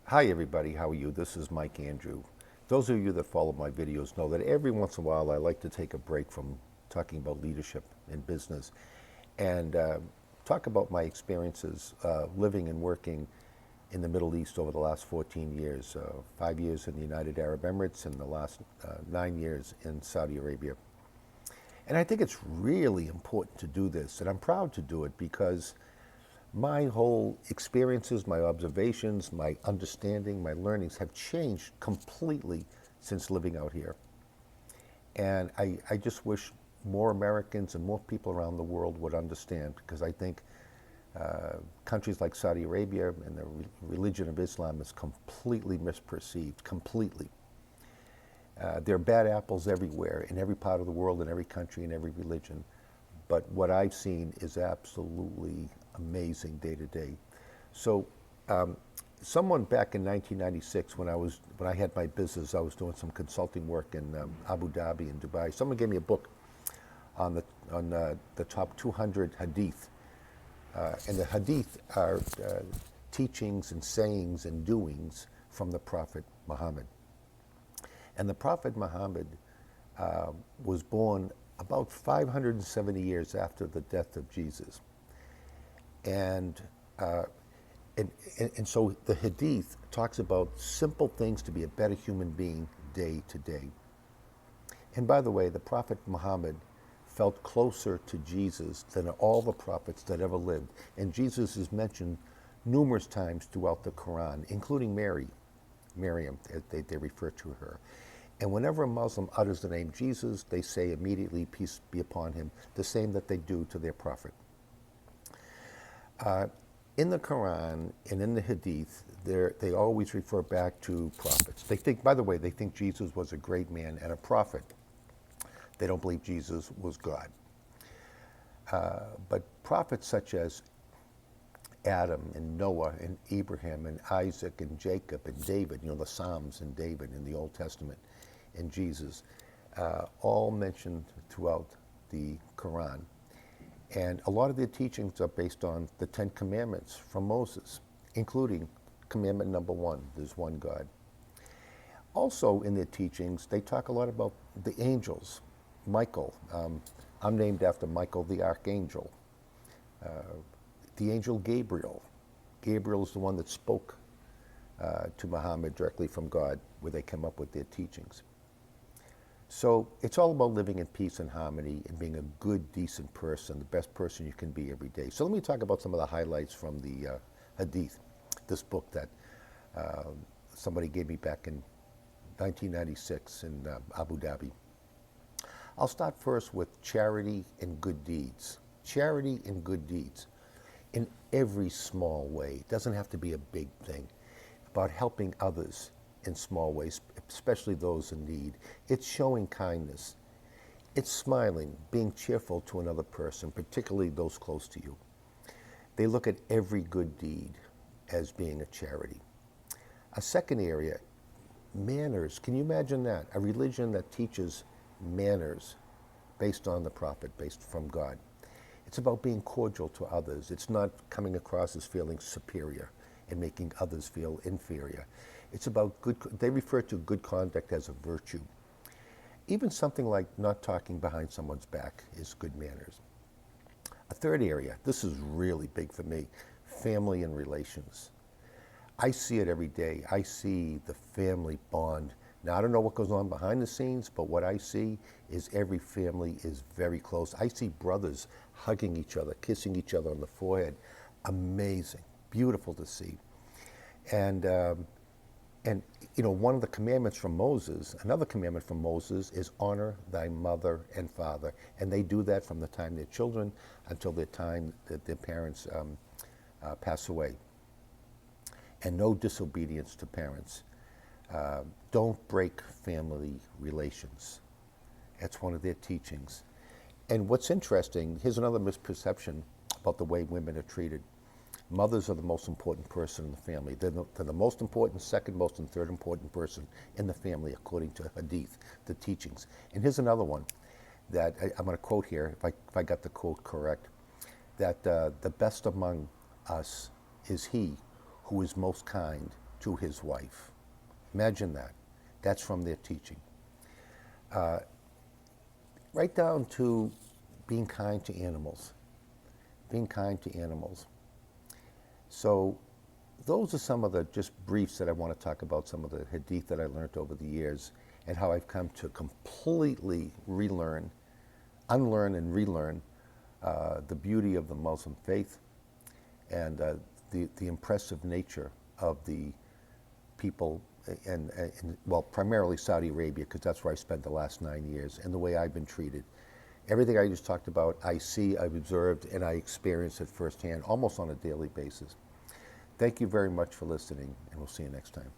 Hi everybody, how are you? This is Mike Andrew. Those of you that follow my videos know that every once in a while I like to take a break from talking about leadership in business and talk about my experiences living and working in the Middle East over the last 14 years, 5 years in the United Arab Emirates and the last 9 years in Saudi Arabia. And I think it's really important to do this, and I'm proud to do it because my whole experiences, my observations, my understanding, my learnings have changed completely since living out here. And I just wish more Americans and more people around the world would understand because I think countries like Saudi Arabia and the religion of Islam is completely misperceived, completely. There are bad apples everywhere, in every part of the world, in every country, in every religion. But what I've seen is absolutely amazing day to day. So, someone back in 1996, when I had my business, I was doing some consulting work in Abu Dhabi and Dubai. Someone gave me a book on the top 200 Hadith, and the Hadith are teachings and sayings and doings from the Prophet Mohammed. And the Prophet Muhammad was born about 570 years after the death of Jesus. And, uh, and so the Hadith talks about simple things to be a better human being day to day. And by the way, the Prophet Muhammad felt closer to Jesus than all the prophets that ever lived. And Jesus is mentioned numerous times throughout the Quran, including Miriam, they refer to her. And whenever a Muslim utters the name Jesus, they say immediately, peace be upon him, the same that they do to their prophet. In the Quran and in the Hadith, they always refer back to prophets. They think, by the way, they think Jesus was a great man and a prophet. They don't believe Jesus was God. But prophets such as Adam and Noah and Abraham and Isaac and Jacob and David, the Psalms and David in the Old Testament, and Jesus, all mentioned throughout the Quran. And a lot of their teachings are based on the 10 Commandments from Moses, including commandment number 1, there's one God. Also in their teachings, they talk a lot about the angels. Michael, I'm named after Michael the Archangel. The angel Gabriel. Gabriel is the one that spoke to Muhammad directly from God, where they come up with their teachings. So it's all about living in peace and harmony and being a good, decent person, the best person you can be every day. So let me talk about some of the highlights from the Hadith, this book that somebody gave me back in 1996 in Abu Dhabi. I'll start first with charity and good deeds. Charity and good deeds in every small way. It doesn't have to be a big thing. About helping others in small ways, especially those in need. It's showing kindness. It's smiling, being cheerful to another person, particularly those close to you. They look at every good deed as being a charity. A second area, manners. Can you imagine that? A religion that teaches manners based on the prophet, based from God. It's about being cordial to others. It's not coming across as feeling superior and making others feel inferior. It's about they refer to good conduct as a virtue. Even something like not talking behind someone's back is good manners. A third area, this is really big for me, family and relations. I see it every day. I see the family bond. Now, I don't know what goes on behind the scenes, but what I see is every family is very close. I see brothers hugging each other, kissing each other on the forehead. Amazing, beautiful to see. And one of the commandments from Moses, another commandment from Moses is honor thy mother and father. And they do that from the time they're children until the time that their parents pass away. And no disobedience to parents. Don't break family relations. That's one of their teachings. And what's interesting, here's another misperception about the way women are treated. Mothers are the most important person in the family. They're the most important, second most, and third important person in the family, according to Hadith, the teachings. And here's another one that I'm going to quote here, if I got the quote correct, that the best among us is he who is most kind to his wife. Imagine that. That's from their teaching. Right down to being kind to animals. Being kind to animals. So those are some of the just briefs that I want to talk about, some of the hadith that I learned over the years and how I've come to completely unlearn and relearn the beauty of the Muslim faith and the impressive nature of the people and well, primarily Saudi Arabia, because that's where I spent the last 9 years, and the way I've been treated. Everything I just talked about, I see, I've observed, and I experience it firsthand, almost on a daily basis. Thank you very much for listening, and we'll see you next time.